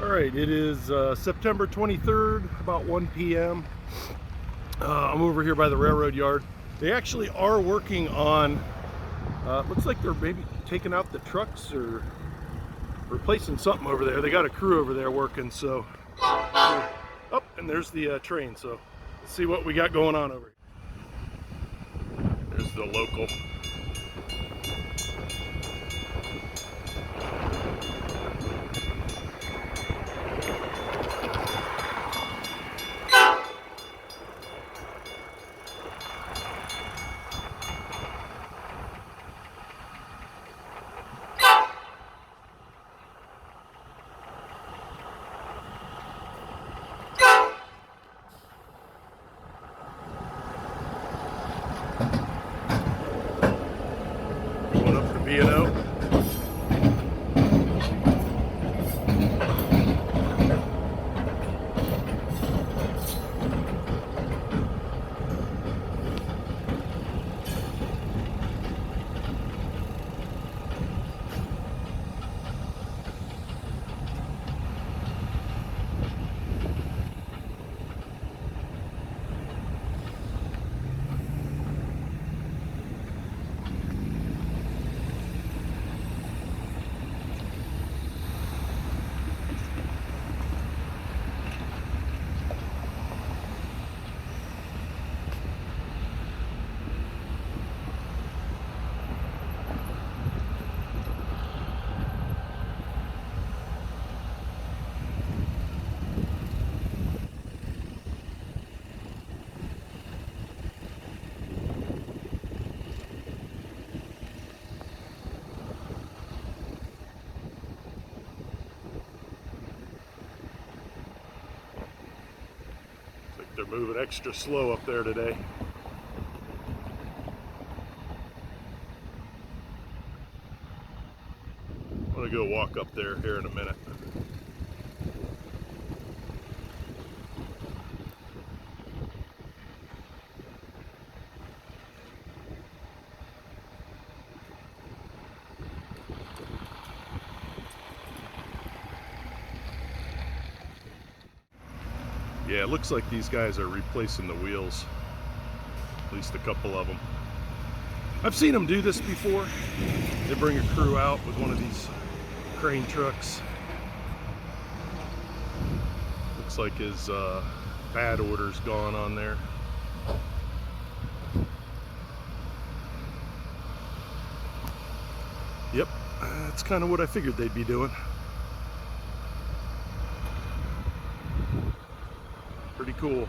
All right, it is September 23rd, about 1 p.m. I'm over here by the railroad yard. They actually are working on, looks like they're maybe taking out the trucks or replacing something over there. They got a crew over there working, so. Oh, and there's the train, so let's see what we got going on over here. There's the local. Going up to B&O. They're moving extra slow up there today. I'm gonna go walk up there here in a minute. Yeah, it looks like these guys are replacing the wheels, at least a couple of them. I've seen them do this before. They bring a crew out with one of these crane trucks. Looks like his bad order's gone on there. Yep, that's kind of what I figured they'd be doing. Pretty cool.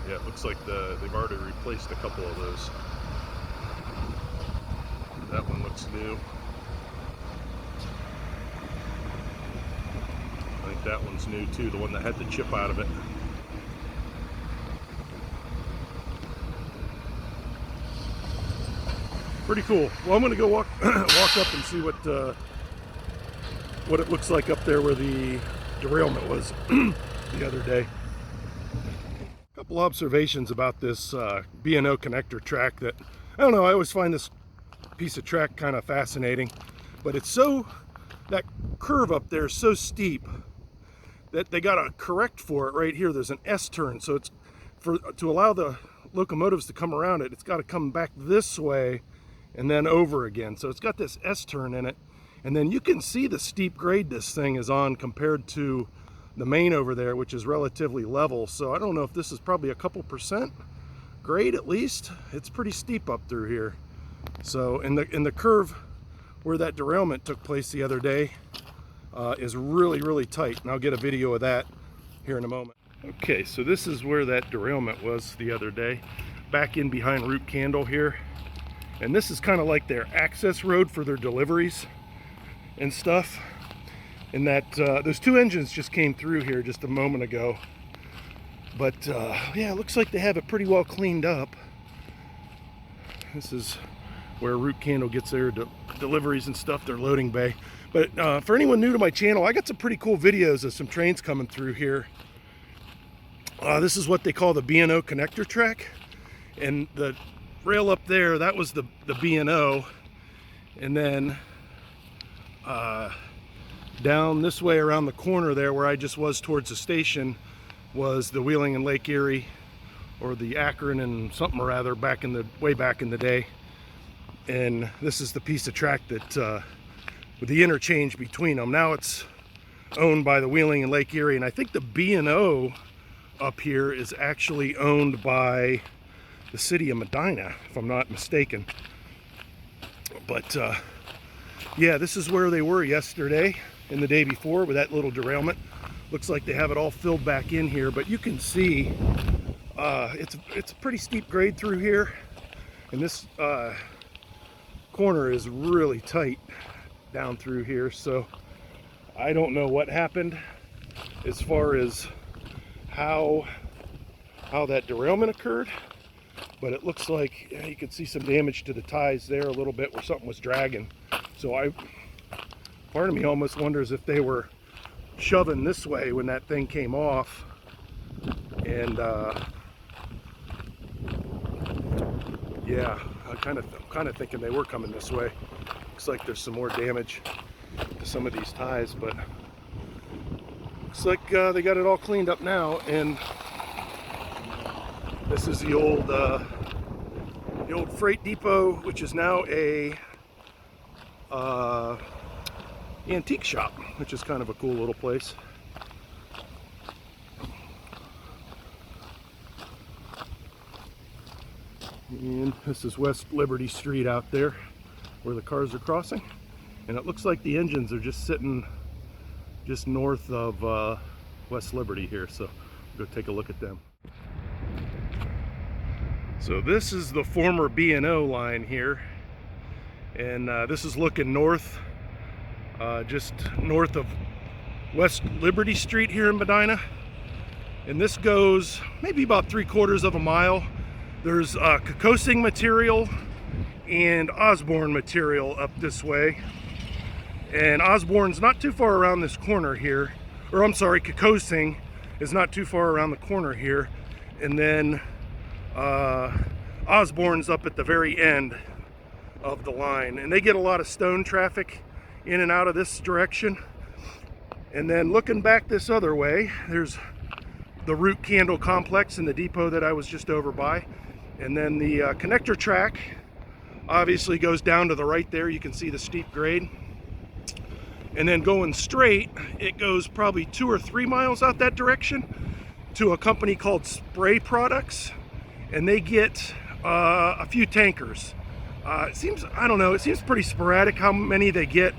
Yeah, it looks like they've already replaced a couple of those. That one looks new. I think that one's new too, the one that had the chip out of it. Pretty cool. Well, I'm gonna go walk up and see what it looks like up there where the derailment was the other day. A couple observations about this B&O connector track that, I don't know, I always find this piece of track kind of fascinating, but it's that curve up there is so steep that they got to correct for it right here. There's an S-turn, so it's to allow the locomotives to come around it, it's got to come back this way and then over again. So it's got this S-turn in it. And then you can see the steep grade this thing is on compared to the main over there, which is relatively level. So I don't know if this is probably a couple percent grade at least. It's pretty steep up through here. So in the curve where that derailment took place the other day is really, really tight. And I'll get a video of that here in a moment. Okay, so this is where that derailment was the other day, back in behind Root Candle here. And this is kind of like their access road for their deliveries and stuff. And that those two engines just came through here just a moment ago. But yeah, it looks like they have it pretty well cleaned up. This is where Root Candle gets their deliveries and stuff, their loading bay. But for anyone new to my channel, I got some pretty cool videos of some trains coming through here. This is what they call the B&O connector track. And the rail up there, that was the B&O. And then Down this way around the corner there where I just was towards the station was the Wheeling and Lake Erie, or the Akron and something or other way back in the day. And this is the piece of track that with the interchange between them. Now it's owned by the Wheeling and Lake Erie, and I think the B&O up here is actually owned by the city of Medina, if I'm not mistaken. But yeah, this is where they were yesterday and the day before with that little derailment. Looks like they have it all filled back in here, but you can see it's a pretty steep grade through here, and this corner is really tight down through here. So I don't know what happened as far as how that derailment occurred, but it looks like you can see some damage to the ties there a little bit where something was dragging. So part of me almost wonders if they were shoving this way when that thing came off, and yeah, I'm kind of thinking they were coming this way. Looks like there's some more damage to some of these ties, but looks like they got it all cleaned up now. And this is the old freight depot, which is now a antique shop, which is kind of a cool little place. And this is West Liberty Street out there where the cars are crossing, and it looks like the engines are just sitting just north of West Liberty here, so we'll go take a look at them. So this is the former B&O line here, and this is looking north, just north of West Liberty Street here in Medina, and this goes maybe about 3/4 of a mile. There's Kokosing material and Osborne material up this way, and Osborne's not too far around this corner here, or I'm sorry, Kokosing is not too far around the corner here, and then Osborne's up at the very end of the line, and they get a lot of stone traffic in and out of this direction. And then looking back this other way, there's the Root Candle Complex and the depot that I was just over by. And then the connector track obviously goes down to the right there. You can see the steep grade. And then going straight, it goes probably 2 or 3 miles out that direction to a company called Spray Products, and they get a few tankers. It seems, I don't know, it seems pretty sporadic how many they get.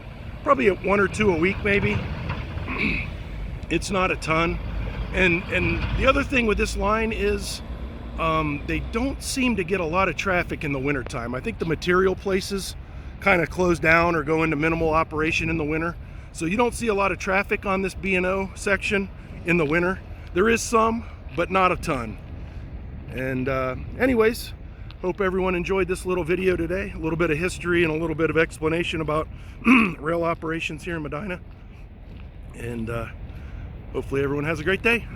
Probably 1 or 2 a week maybe. It's not a ton. And the other thing with this line is they don't seem to get a lot of traffic in the wintertime. I think the material places kind of close down or go into minimal operation in the winter. So you don't see a lot of traffic on this B&O section in the winter. There is some, but not a ton. And anyways, hope everyone enjoyed this little video today. A little bit of history and a little bit of explanation about rail operations here in Medina. And hopefully everyone has a great day.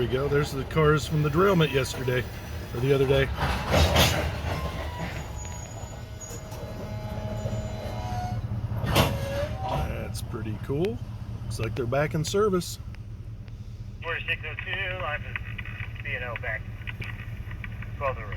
we go. There's the cars from the derailment yesterday, or the other day. That's pretty cool. Looks like they're back in service. 4602, live is B&O back. 12 the road.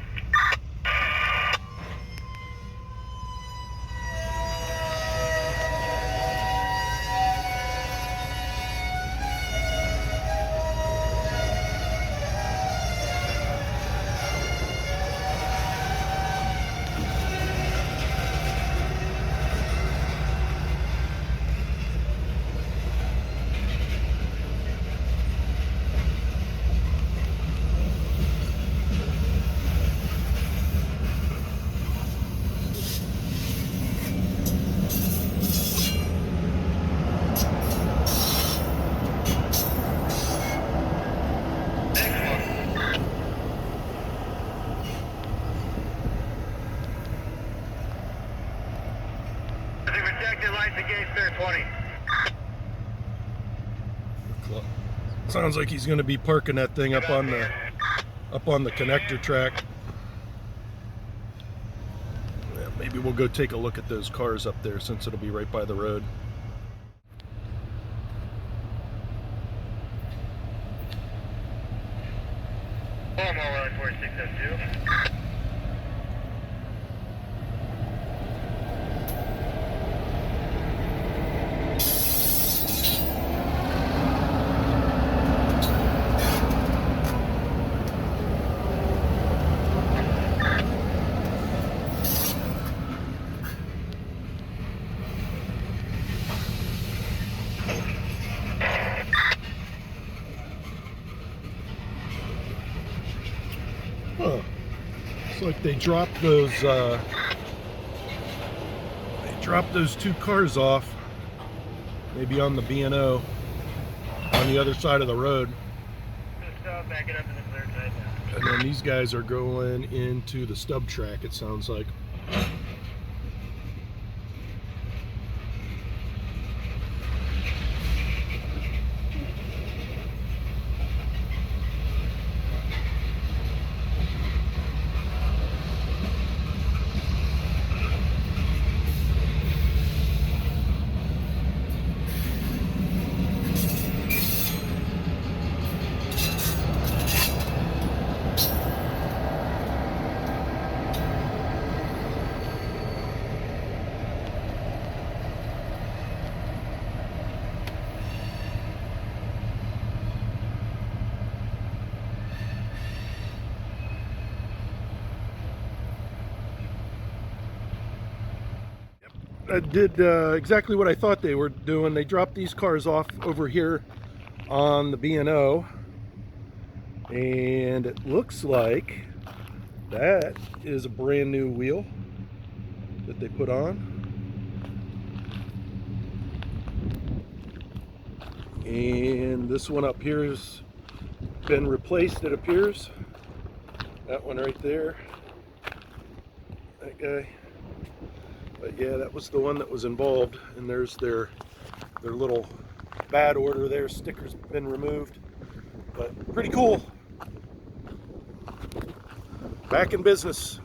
Lights engaged, clear 20. Sounds like he's going to be parking that thing up on the connector track. Yeah, maybe we'll go take a look at those cars up there since it'll be right by the road. More 4602. Huh. Looks like they dropped those two cars off, maybe on the B&O on the other side of the road. Back it up to the clear side now. And then these guys are going into the stub track, it sounds like. I did exactly what I thought they were doing. They dropped these cars off over here on the B&O, and it looks like that is a brand new wheel that they put on. And this one up here has been replaced, it appears. That one right there, that guy. But yeah, that was the one that was involved, and there's their little bad order there. Sticker's been removed, but pretty cool. Back in business.